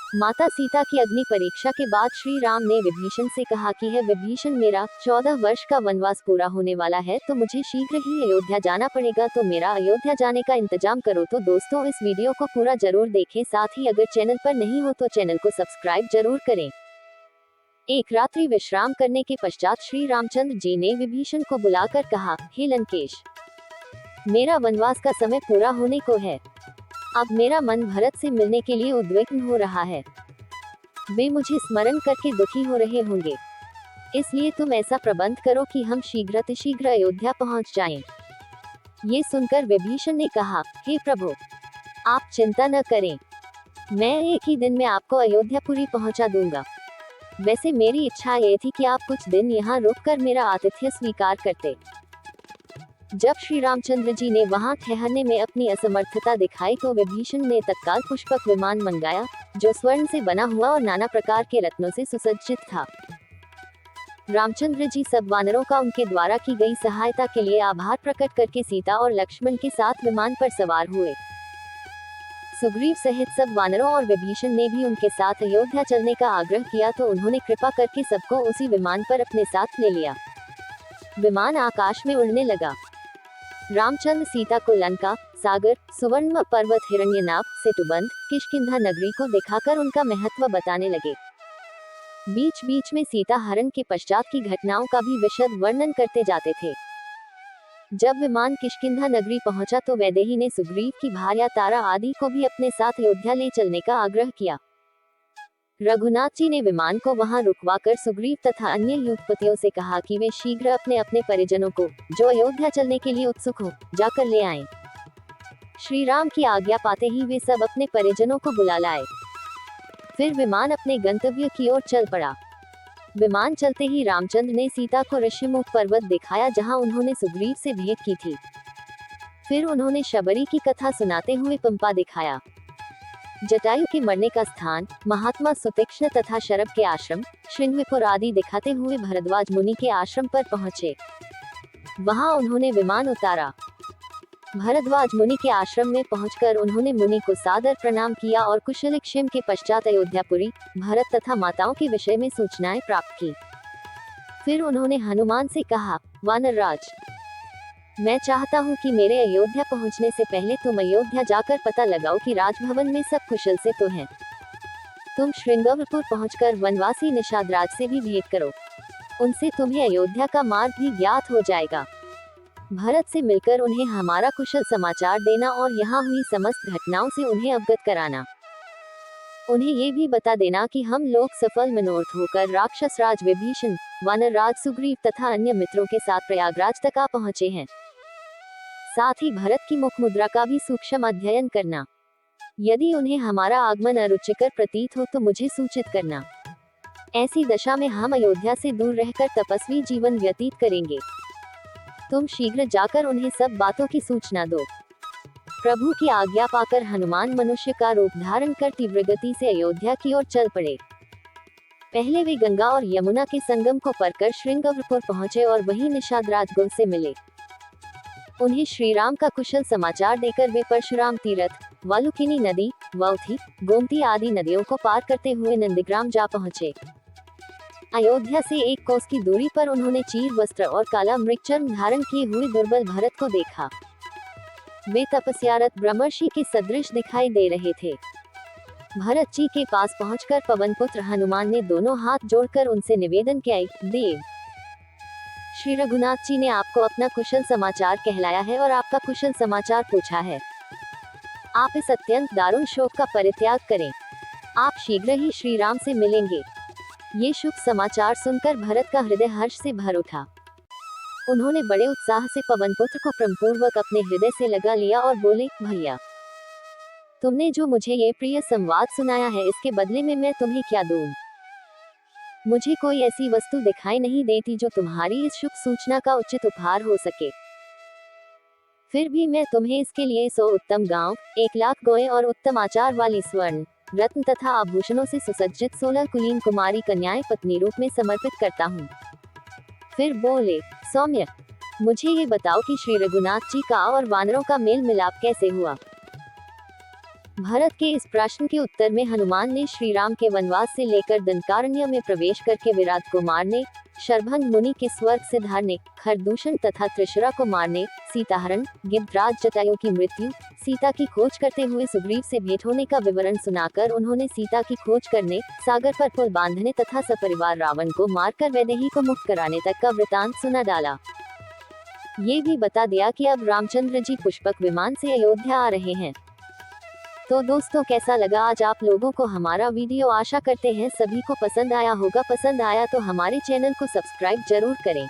माता सीता की अग्नि परीक्षा के बाद श्री राम ने विभीषण से कहा कि है विभीषण, मेरा 14 वर्ष का वनवास पूरा होने वाला है, तो मुझे शीघ्र ही अयोध्या जाना पड़ेगा, तो मेरा अयोध्या जाने का इंतजाम करो। तो दोस्तों, इस वीडियो को पूरा जरूर देखें, साथ ही अगर चैनल पर नहीं हो तो चैनल को सब्सक्राइब जरूर करें। एक रात्रि विश्राम करने के पश्चात श्री रामचंद्र जी ने विभीषण को बुलाकर कहा, हे लंकेश, मेरा वनवास का समय पूरा होने को है। अब मेरा मन भरत से मिलने के लिए उद्विग्न हो रहा है। वे मुझे स्मरण करके दुखी हो रहे होंगे, इसलिए तुम ऐसा प्रबंध करो कि हम शीघ्र अयोध्या पहुंच जाएं। ये सुनकर विभीषण ने कहा, हे प्रभु, आप चिंता न करें, मैं एक ही दिन में आपको अयोध्यापुरी पहुंचा दूंगा। वैसे मेरी इच्छा ये थी कि आप कुछ दिन यहाँ रुककर मेरा आतिथ्य स्वीकार करते। जब श्री रामचंद्र जी ने वहां ठहरने में अपनी असमर्थता दिखाई तो विभीषण ने तत्काल पुष्पक विमान मंगाया, जो स्वर्ण से बना हुआ और नाना प्रकार के रत्नों से सुसज्जित था। रामचंद्र जी सब वानरों का उनके द्वारा की गई सहायता के लिए आभार प्रकट करके सीता और लक्ष्मण के साथ विमान पर सवार हुए। सुग्रीव सहित सब वानरों और विभीषण ने भी उनके साथ अयोध्या चलने का आग्रह किया, तो उन्होंने कृपा करके सबको उसी विमान पर अपने साथ ले लिया। विमान आकाश में उड़ने लगा। रामचंद्र सीता को लंका, सागर, सुवर्ण पर्वत, हिरण्यनाभ, सेतुबंध, किष्किंधा नगरी को दिखाकर उनका महत्व बताने लगे। बीच बीच में सीता हरण के पश्चात की घटनाओं का भी विशद वर्णन करते जाते थे। जब विमान किष्किंधा नगरी पहुंचा तो वैदेही ने सुग्रीव की भार्या तारा आदि को भी अपने साथ अयोध्या ले चलने का आग्रह किया। रघुनाथ जी ने विमान को वहां रुकवाकर सुग्रीव तथा अन्य युद्धपतियों से कहा कि वे शीघ्र अपने अपने परिजनों को, जो अयोध्या चलने के लिए उत्सुक हो, जाकर ले आएं। श्री राम की आज्ञा पाते ही वे सब अपने परिजनों को बुला लाए। फिर विमान अपने गंतव्य की ओर चल पड़ा। विमान चलते ही रामचंद्र ने सीता को ऋषिमुख पर्वत दिखाया, जहां उन्होंने सुग्रीव से भेंट की थी। फिर उन्होंने शबरी की कथा सुनाते हुए पंपा दिखाया। जटायु के मरने का स्थान, महात्मा सुतीक्ष्ण तथा शरभ के आश्रम, श्रृंगविपुर आदि दिखाते हुए भरद्वाज मुनि के आश्रम पर पहुंचे। वहां उन्होंने विमान उतारा। भरद्वाज मुनि के आश्रम में पहुंचकर उन्होंने मुनि को सादर प्रणाम किया और कुशलक्षेम के पश्चात अयोध्यापुरी, भरत तथा माताओं के विषय में सूचनाएं प्राप्त की। फिर उन्होंने हनुमान से कहा, वानरराज, मैं चाहता हूँ कि मेरे अयोध्या पहुँचने से पहले तुम अयोध्या जाकर पता लगाओ कि राजभवन में सब कुशल से तो हैं। तुम श्रृंगवरपुर पहुंचकर वनवासी निषादराज से भी भेंट करो, उनसे तुम्हें अयोध्या का मार्ग भी ज्ञात हो जाएगा। भरत से मिलकर उन्हें हमारा कुशल समाचार देना और यहाँ हुई समस्त घटनाओं से उन्हें अवगत कराना। उन्हें ये भी बता देना कि हम लोग सफल मनोरथ होकर राक्षस राज विभीषण, वानर राज सुग्रीव तथा अन्य मित्रों के साथ प्रयागराज तक आ पहुँचे हैं। साथ ही भरत की मुख मुद्रा का भी सूक्ष्म अध्ययन करना। यदि उन्हें हमारा आगमन अरुचिकर प्रतीत हो तो मुझे सूचित करना। ऐसी दशा में हम अयोध्या से दूर रहकर तपस्वी जीवन व्यतीत करेंगे। तुम शीघ्र जाकर उन्हें सब बातों की सूचना दो। प्रभु की आज्ञा पाकर हनुमान मनुष्य का रूप धारण कर तीव्र गति से अयोध्या की ओर चल पड़े। पहले वे गंगा और यमुना के संगम को पार कर श्रृंगवरपुर पहुंचे और वहीं निषादराज गुल से मिले। उन्हें श्री राम का कुशल समाचार देकर वे परशुराम तीर्थ, वालुकिनी नदी, वौथी, गोमती आदि नदियों को पार करते हुए नंदीग्राम जा पहुंचे। अयोध्या से 1 कोस की दूरी पर उन्होंने चीर वस्त्र और काला मृगचर्म धारण किए हुए दुर्बल भरत को देखा। वे तपस्यारत ब्रह्मर्षि के सदृश दिखाई दे रहे थे। भरत जी के पास पहुंचकर पवनपुत्र हनुमान ने दोनों हाथ जोड़कर उनसे निवेदन किया, देव, श्री रघुनाथ जी ने आपको अपना कुशल समाचार कहलाया है और आपका कुशल समाचार पूछा है। आप इस अत्यंत दारुण शोक का परित्याग करें, आप शीघ्र ही श्री राम से मिलेंगे। ये शुभ समाचार सुनकर भरत का हृदय हर्ष से भर उठा। उन्होंने बड़े उत्साह से पवनपुत्र को प्रेमपूर्वक अपने हृदय से लगा लिया और बोले, भैया, तुमने जो मुझे ये प्रिय संवाद सुनाया है, इसके बदले में मैं तुम्हें क्या दूं? मुझे कोई ऐसी वस्तु दिखाई नहीं देती जो तुम्हारी इस शुभ सूचना का उचित उपहार हो सके। फिर भी मैं तुम्हें इसके लिए 100 उत्तम गांव, 1 लाख गौएं और उत्तम आचार वाली स्वर्ण, रत्न तथा आभूषणों से सुसज्जित 16 कुलीन कुमारी कन्याएं पत्नी रूप में समर्पित करता हूँ। फिर बोले, सौम्य, मुझे ये बताओ कि श्री रघुनाथ जी का और वानरों का मेल मिलाप कैसे हुआ? भरत के इस प्रश्न के उत्तर में हनुमान ने श्री राम के वनवास से लेकर दंडकारण्य में प्रवेश करके विराट को मारने, शरभंग मुनि के स्वर्ग से धारने, खरदूषण तथा त्रिशरा को मारने, सीताहरण, गिद्धराज जटायु की मृत्यु, सीता की खोज करते हुए सुग्रीव से भेंट होने का विवरण सुनाकर उन्होंने सीता की खोज करने, सागर पर पुल बांधने तथा सपरिवार रावण को मारकर वैदेही को मुक्त कराने तक का वृतांत सुना डाला। ये भी बता दिया कि अब रामचंद्र जी पुष्पक विमान से अयोध्या आ रहे हैं। तो दोस्तों, कैसा लगा आज आप लोगों को हमारा वीडियो? आशा करते हैं सभी को पसंद आया होगा। पसंद आया तो हमारे चैनल को सब्सक्राइब जरूर करें।